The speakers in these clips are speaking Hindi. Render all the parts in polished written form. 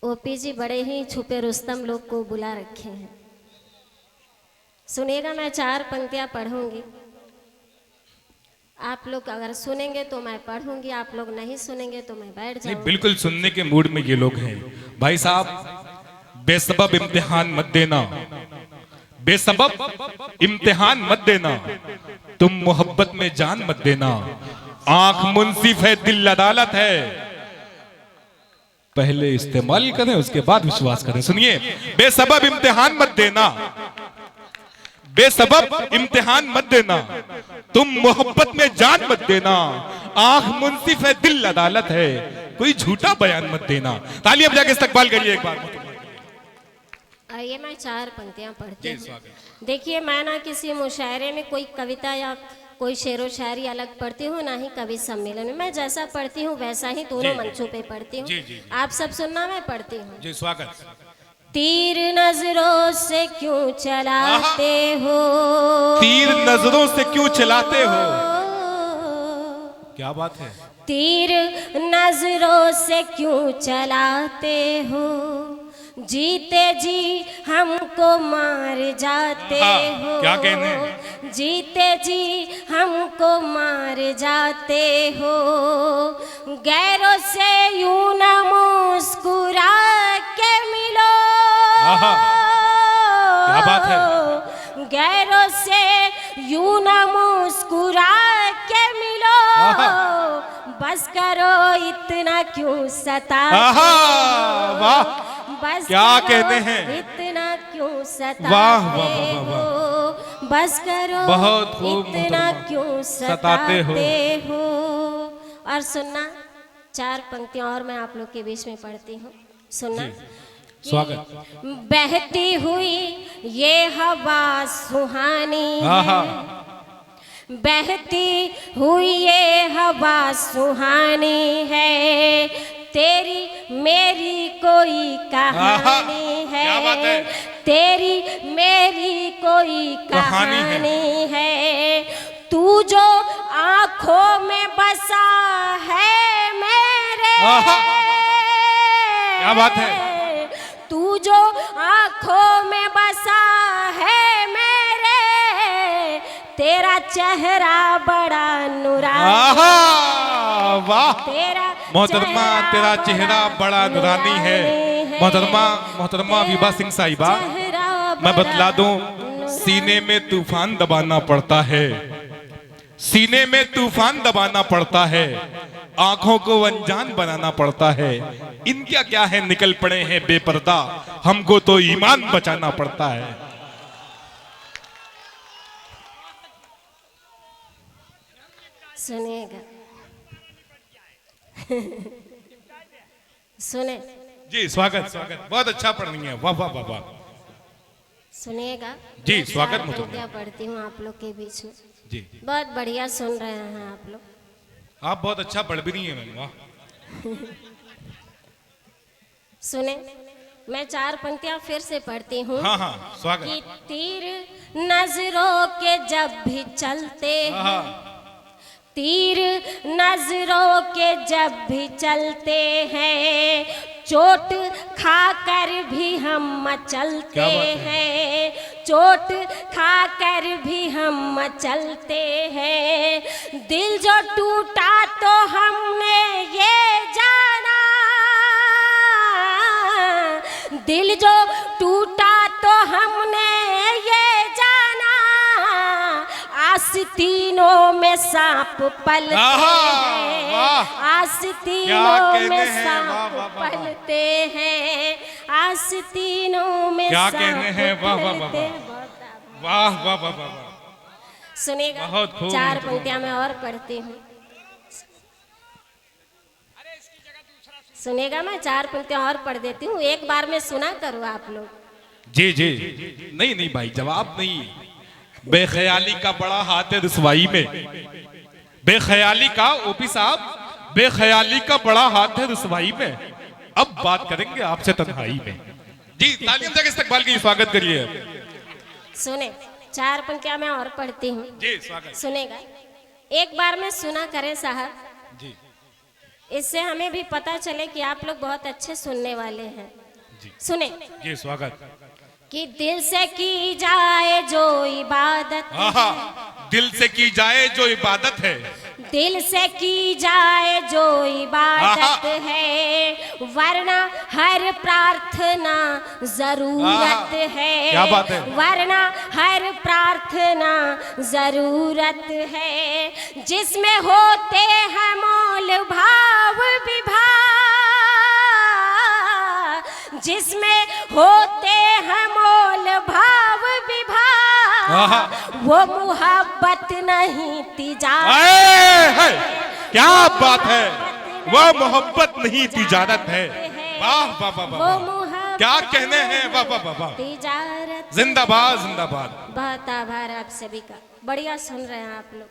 ओपी जी बड़े ही छुपे रुस्तम लोग को बुला रखे हैं। सुनिएगा, मैं 4 पंक्तियां पढ़ूंगी, आप लोग अगर सुनेंगे तो मैं पढ़ूंगी, आप लोग नहीं सुनेंगे तो मैं बैठ नहीं, जाऊंगी। बिल्कुल सुनने के मूड में ये लोग हैं। भाई साहब, बेसबब इम्तिहान मत देना, बेसबब इम्तिहान मत देना, तुम मोहब्बत में जान मत देना। आंख मुंसिफ है, दिल अदालत है, पहले इस्तेमाल करें उसके बाद विश्वास करें। सुनिए, बेसबब इम्तिहान मत देना, बेसबब इम्तिहान मत देना, तुम मोहब्बत में जान मत देना। आंख मुंसिफ है, दिल अदालत है, कोई झूठा बयान मत देना। तालियां बजा के इस्तकबाल करिए एक बार। आइए, मैं 4 पंक्तियां पढ़ती हूँ। देखिए, मैं ना किसी मुशायरे में कोई कविता या कोई शेरो शायरी अलग पढ़ती हूँ, ना ही कवि सम्मेलन में। मैं जैसा पढ़ती हूँ वैसा ही दोनों मंचों पे पढ़ती हूँ। आप सब सुनना, मैं पढ़ती हूँ। जी, स्वागत। तीर नजरों से क्यों चलाते हो, तीर नजरों से क्यों चलाते हो, क्या बात है। तीर नजरों से क्यों चलाते हो, जीते जी हमको मार जाते हो। क्या कहने हैं? जीते जी हमको मार जाते हो, गैरों से यूं न मुस्कुरा के मिलो। क्या बात है। गैरों से यूं न मुस्कुरा के मिलो, बस करो इतना क्यों सताते हो। वाह, बस क्या कहते हैं। इतना क्यों सताते वाह, वाह, वाह, वाह, हो, बस करो बहुत खूब इतना मोहतरमा। क्यों सताते हो। और सुनना, 4 पंक्तियां और मैं आप लोग के बीच में पढ़ती हूँ, सुनना। स्वागत। बहती हुई ये हवा सुहानी है, बहती हुई ये हवा सुहानी है, तेरी मेरी कोई कहानी है। क्या बात है। तेरी मेरी कोई कहानी है, तू जो आंखों में बसा है मेरे। क्या बात है। तू जो आंखों में बसा है मेरे, तेरा चेहरा बड़ा नूरानी। वाह तेरा मोहतरमा, तेरा चेहरा बड़ा नूरानी है। मोहतरमा विभा सिंह साहिबा, मैं बतला दूं, सीने में तूफान दबाना पड़ता है, सीने में तूफान दबाना पड़ता है, आंखों को अनजान बनाना पड़ता है। इनका क्या है, निकल पड़े हैं बेपर्दा, हमको तो ईमान बचाना पड़ता है। सुनेगा सुने जी, स्वागत स्वागत, बहुत अच्छा पढ़ रही हैं। वाह वाह वाह वाह। सुनिएगा जी, मैं स्वागत 4 मुझे। पंक्तियां पढ़ती हूँ आप लोग के बीच में। जी, बहुत बढ़िया सुन रहे हैं आप लोग। आप बहुत अच्छा पढ़ भी रही हैं मैम। वाह। सुने, मैं 4 पंक्तियां फिर से पढ़ती हूँ। हाँ हाँ, स्वागत। कि तीर नजरों के जब भी चलते हैं, तीर नजरों के जब भी चलते हैं, चोट खाकर भी हम मचलते हैं, चोट खाकर भी हम मचलते हैं। दिल जो टूटा तो हमने ये जाना, दिल जो टूटा तो हमने ये जाना, आस्तीनों में सांप पलते हैं, आस्तीनों में सांप पलते हैं, आस्तीनों में क्या सांप कहने हैं। वाह वाह वाह पलते। वाह वाह वाह वाह वाह। सुनेगा, बहुत खूब। 4 पंक्तियां मैं और पढ़ती हूँ। सुनेगा, मैं 4 पंक्तियां और पढ़ देती हूँ, एक बार में सुना करो आप लोग। जी जी, नहीं नहीं भाई, जवाब नहीं। बेख्याली का बड़ा हाथ है रुसवाई में, बेख्याली का, ओपी साहब, बेख्याली का बड़ा हाथ है रुसवाई में। अब बात करेंगे आपसे तन्हाई में। जी, तालियां बजा के इस्तकबाल की स्वागत करिए। सुने, 4 पंक्तियां मैं और पढ़ती हूँ। जी, स्वागत। सुनेगा, एक बार में सुना करें साहब। जी, इससे हमें भी पता चले कि आप लोग बहुत अच्छे सुनने वाले हैं। जी सुने जी स्वागत। कि दिल से की जाए जो इबादत, आहा, दिल से की जाए जो इबादत है, दिल से की जाए जो इबादत है, वरना हर प्रार्थना जरूरत है। क्या बात है? वरना हर प्रार्थना जरूरत है, जिसमें होते हैं मोल भाव विभाव, जिसमें होते हैं मोल भाव विभाग, वो मोहब्बत नहीं तिजारत। क्या बात है, वह मोहब्बत नहीं तिजारत है। वाह वाह वाह वो वाह, मोहब्बत क्या कहने हैं, वाह वाह वाह वाह, तिजारत। जिंदाबाद जिंदाबाद। बहुत आभार आप सभी का, बढ़िया सुन रहे हैं आप लोग।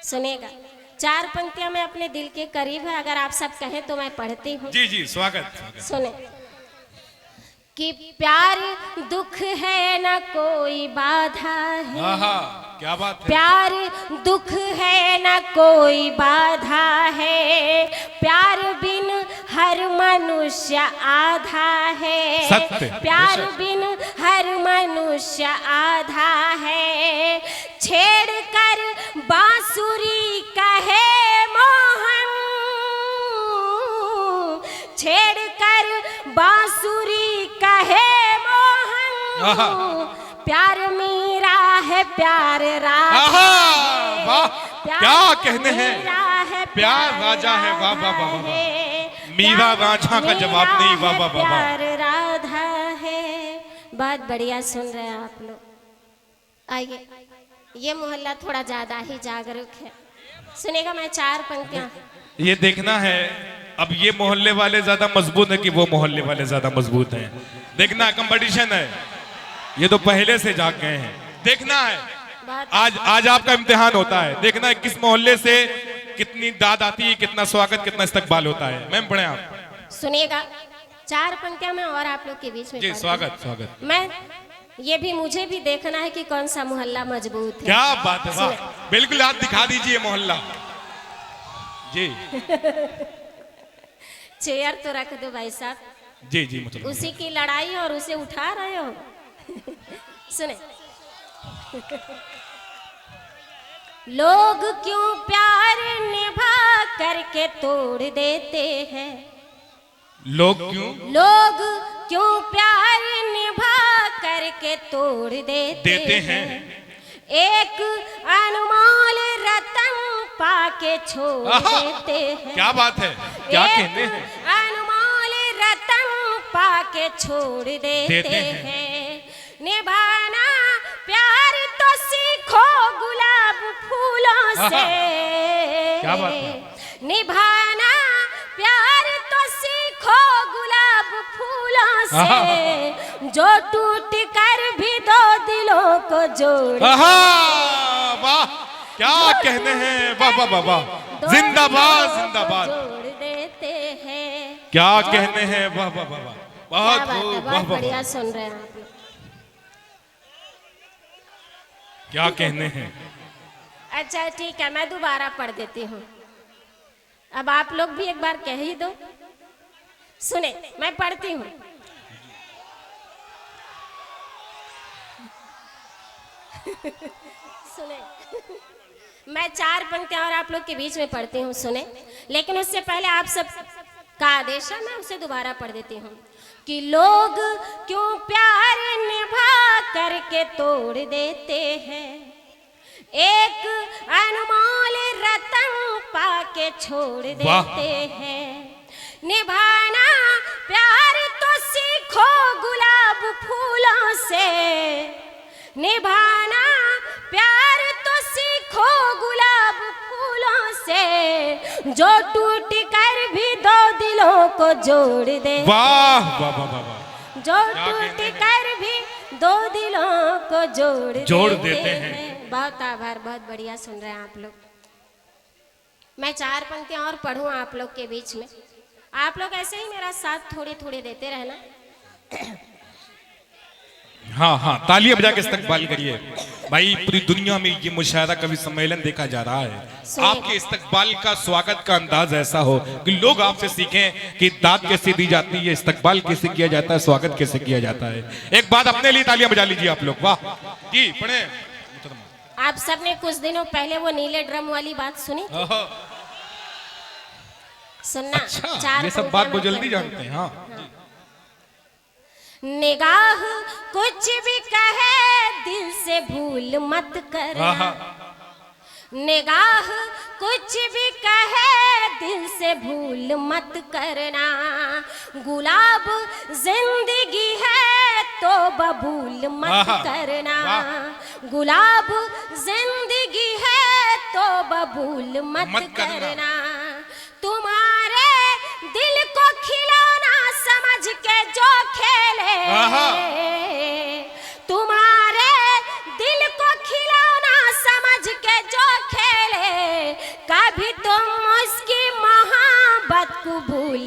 सुनेगा, 4 पंक्तियां मैं अपने दिल के करीब है, अगर आप सब कहें तो मैं पढ़ती हूँ। जी जी स्वागत स्वागत। सुने कि प्यार दुख है न कोई बाधा है, आहा, क्या बात है। प्यार दुख है न कोई बाधा है, प्यार बिन हर मनुष्य आधा है। सत्य। प्यार बिन हर मनुष्य आधा है, छेड़ कर बांसुरी कहे मोहन, छेड़ कर बांसुरी कहे मोहन, प्यार मीरा है प्यार राजा है। वाह, क्या कहने हैं, है प्यार राजा है। वाह वाह वाह वाह, मीरा राजा का जवाब नहीं। वाह वाह वाह, प्यार राधा है। बहुत बढ़िया सुन रहे हैं आप लोग। आइए, ये मोहल्ला थोड़ा ज्यादा ही जागरूक है। सुनेगा, मैं 4 पंक्तियां। ये देखना है अब ये मोहल्ले वाले ज्यादा मजबूत है कि वो मोहल्ले वाले ज्यादा मजबूत हैं। देखना, कंपटीशन है, ये तो पहले से जाग गए हैं। देखना है, आज आपका इम्तिहान होता है। देखना है किस मोहल्ले से कितनी दाद आती है, कितना स्वागत, कितना इस्तकबाल होता है। मैम पढ़े आप। सुनेगा, 4 पंक्तियां मैं और आप लोग के बीच में जी पढ़ती स्वागत हूं। स्वागत। मैं ये भी, मुझे भी देखना है कि कौन सा मोहल्ला मजबूत है। क्या बात है, वाह, बिल्कुल आप दिखा दीजिए मोहल्ला। जी चेयर तो रख दो भाई साहब। जी जी, मतलब उसी की लड़ाई और उसे उठा रहे हो। सुने, लोग क्यों प्यार निभा करके तोड़ देते हैं, लोग लोग क्यों प्यार निभा करके तोड़ देते हैं। एक अनमोल रतन पाके छोड़ देते हैं। क्या बात है, क्या कहने हैं। अनमोल रतन पाके छोड़ देते हैं। निभाना प्यार तो सीखो गुलाब फूलों से। क्या बात है। निभाना प्यार तो सीखो गुलाब फूलों से, जो टूट कर भी 2 दिलों को जोड़। वाह, क्या कहने हैं, वाह वाह वाह वाह, जिंदाबाद जिंदाबाद। जोड़ देते हैं। क्या कहने हैं, वाह वाह वाह वाह, बहुत बहुत बढ़िया सुन रहे हैं आप लोग। क्या कहने हैं। अच्छा ठीक है, मैं दोबारा पढ़ देती हूँ। अब आप लोग भी एक बार कह ही दो। सुने, मैं पढ़ती हूँ। सुने, मैं 4 पंक्तियां और आप लोग के बीच में पढ़ती हूँ। सुने, लेकिन उससे पहले आप सब का आदेश है, मैं उसे दोबारा पढ़ देती हूँ। कि लोग क्यों प्यार निभा करके तोड़ देते हैं, एक अनमोल रतन पाके छोड़ देते हैं। निभाना प्यार तो सीखो गुलाब फूलों से, निभाना प्यार तो सीखो गुलाब फूलों से, जो टूट कर भी 2 दिलों को जोड़ दे। वाह वाह वाह वाह, जो टूट कर भी 2 दिलों को जोड़ देते हैं। बहुत आभार, बहुत बढ़िया सुन रहे हैं आप लोग। मैं 4 पंक्तियां और पढ़ूं आप लोग के बीच में। आप लोग ऐसे ही मेरा साथ थोड़ी थोड़ी देते रहना। हाँ हाँ, तालियां बजा के इस्तकबाल करिए। भाई पूरी दुनिया में ये मुशायरा कवि सम्मेलन देखा जा रहा है। आपके इस्तकबाल का स्वागत का अंदाज ऐसा हो कि लोग आपसे सीखें कि दाद कैसे दी जाती है, इस्तकबाल कैसे किया जाता है, स्वागत कैसे किया जाता है। एक बात अपने लिए तालियां बजा लीजिए आप लोग। वाह जी, पढ़े। आप सबने कुछ दिनों पहले वो नीले ड्रम वाली बात सुनी थी? सुनना। अच्छा, चार ये सब बात वो जल्दी जानते हैं। हाँ। निगाह कुछ भी कहे दिल से भूल मत करना। निगाह कुछ भी कहे दिल से भूल मत करना। गुलाब जिंदगी है तो बबूल मत करना। गुलाब जिंदगी है तो बबूल मत करना। तुम्हारे दिल को खिलौना समझ के जो खेले, तुम्हारे दिल को खिलौना समझ के जो खेले, कभी तुम उसकी मोहब्बत को भूल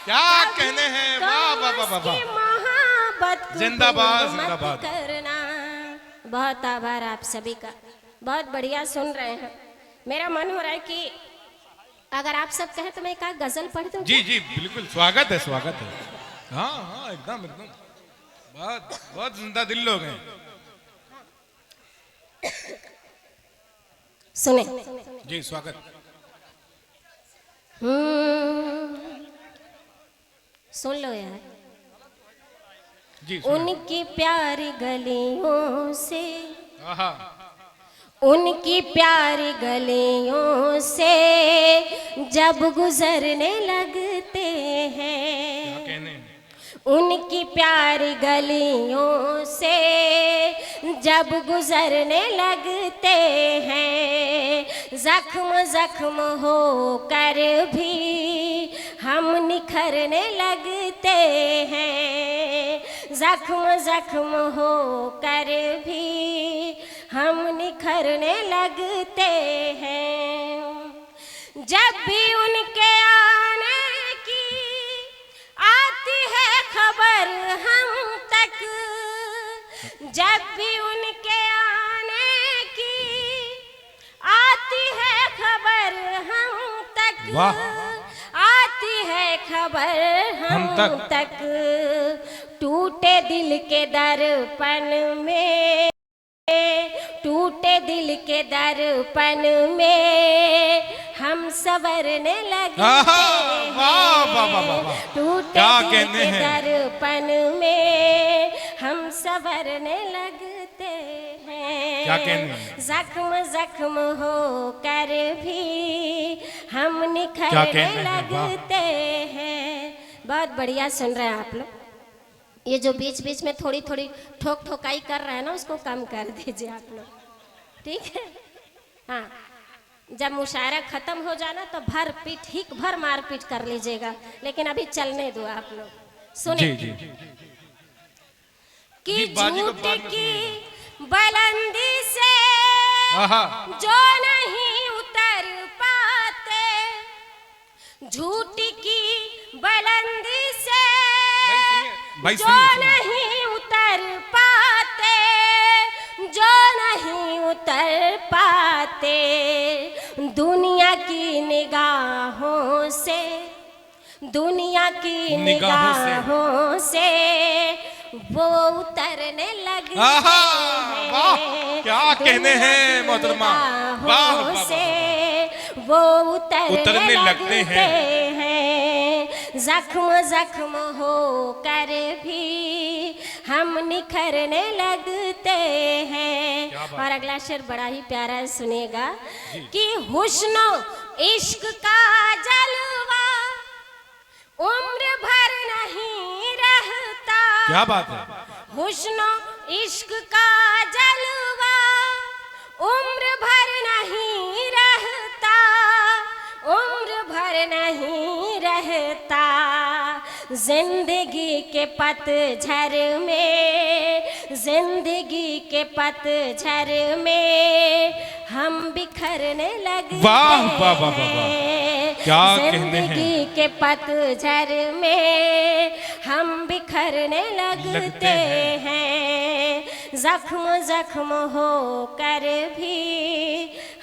क्या कहने हैं। वाह वाह वाह वाह, मोहब्बत जिंदाबाद जिंदाबाद करना। बहुत आभार आप सभी का, बहुत बढ़िया सुन रहे हैं। मेरा मन हो रहा है कि अगर आप सब कहें तो मैं एक गजल पढ़ दूं। जी जी बिल्कुल, स्वागत है स्वागत है। हाँ हाँ एकदम एकदम, बहुत बहुत जिंदा दिल लोग हैं। सुने जी स्वागत। सुन लो यार। जी उनकी प्यारी गलियों से, आहा, उनकी प्यारी गलियों से जब गुजरने लगते हैं, क्या कहने। उनकी प्यारी गलियों से जब गुजरने लगते हैं, जख्म जख्म हो कर भी हम निखरने लगते हैं। जख्म जख्म हो कर भी हम निखरने लगते हैं। जब भी उनके आने की आती है खबर हम तक, जब भी उनके आने की आती है खबर हम तक, आती है खबर हम तक, टूटे दिल के दर्पण में, टूटे दिल के दर्पण में हम संवरने लगते हैं। टूटे दिल के दर्पण में हम संवरने लगते हैं। क्या कहने। जख्म जख्म हो कर भी हम निखरने लगते हैं। बहुत बढ़िया सुन रहे हैं आप लोग। ये जो बीच बीच में थोड़ी थोड़ी ठोक ठोकाई कर रहा है ना, उसको कम कर दीजिए आप लोग, ठीक है। हाँ, जब मुशायरा खत्म हो जाना तो भर पीठ हिक भर मार पीट कर लीजिएगा, लेकिन अभी चलने दो आप लोग। सुनिए कि झूठ की बुलंदी से जो नहीं उतर पाते, झूठ की बुलंदी से जो नहीं उतर पाते, जो नहीं उतर पाते, दुनिया की निगाहों से, दुनिया की निगाहों से वो उतरने लगते हैं। वाह क्या कहने हैं मोहतरमा। वाह से वो उतरने लगते हैं। जख्म जख्म हो कर भी हम निखरने लगते हैं। और अगला शेर बड़ा ही प्यारा है, सुनेगा कि हुस्न इश्क का जलवा उम्र भर नहीं रहता। क्या बात है। हुस्न इश्क का जलवा उम्र भर नहीं रहता, उम्र भर नहीं रहता। जिंदगी के पतझड़ में, जिंदगी के पतझड़ में हम बिखरने लगते हैं। वाह वाह वाह वाह, क्या कहने हैं। जिंदगी के पतझड़ में हम बिखरने लगते हैं। जख्म जख्म हो कर भी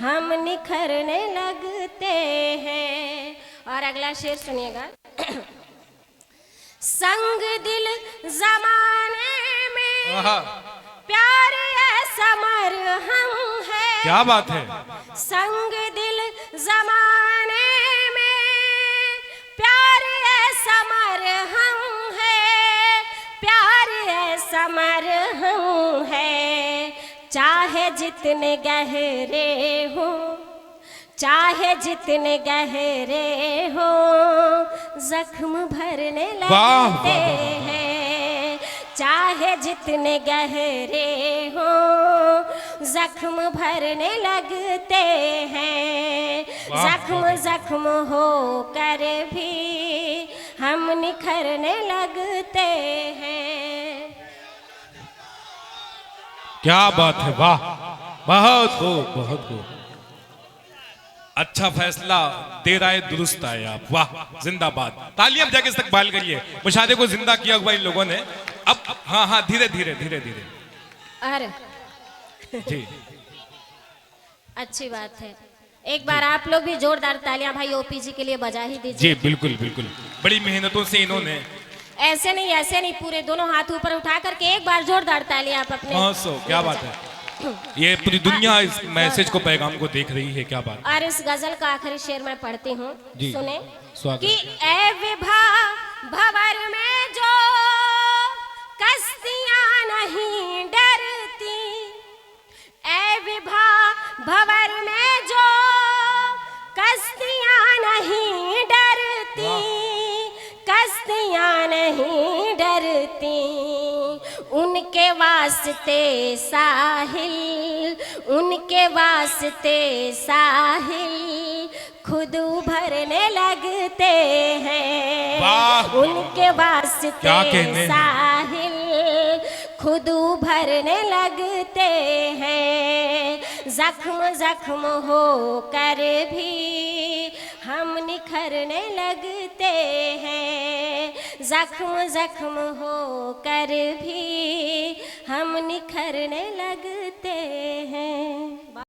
हम निखरने लगते हैं। और अगला शेर सुनिएगा। संग दिल जमाने में प्यार समर हम है। क्या बात है। संग दिल जमाने में प्यार समर हम है, प्यार समर हम है। चाहे जितने गहरे हो, चाहे जितने गहरे हो, जख्म भरने लगते हैं। चाहे जितने गहरे हो, जख्म भरने लगते हैं। जख्म जख्म हो कर भी हम निखरने लगते हैं। क्या बात है, वाह, बहुत खूब, बहुत खूब। अच्छा फैसला दे रहा है, दुरुस्त आए आप, वाह, जिंदाबाद। तालियां जाके इस्तकबाल करिए। मुशाहदे को जिंदा किया हुआ इन लोगों ने। अब हाँ हाँ, धीरे धीरे धीरे धीरे। अरे जी, अच्छी बात है। एक बार आप लोग भी जोरदार तालियां भाई ओपीजी के लिए बजा ही दीजिए। जी बिल्कुल बिल्कुल, बड़ी मेहनतों से इन्होंने, ऐसे नहीं, पूरे दोनों हाथ ऊपर उठा करके एक बार जोरदार तालियां आप अपने। क्या बात है। ये पूरी दुनिया इस मैसेज को, पैगाम को देख रही है, क्या बात। और इस गजल का आखिरी शेर मैं पढ़ती हूँ, सुने। स्वागत। कि ए विभा भंवर में जो कश्तियां नहीं डरती, ए विभा भंवर में जो कश्तियां नहीं डरती, कश्तियां नहीं डरती, उनके वास्ते साहिल, उनके वास्ते साहिल खुद उभरने लगते हैं। उनके वास्ते साहिल खुद उभरने लगते हैं। जख्म जख्म हो कर भी हम निखरने लगते हैं। जख्म जख्म हो कर भी हम निखरने लगते हैं।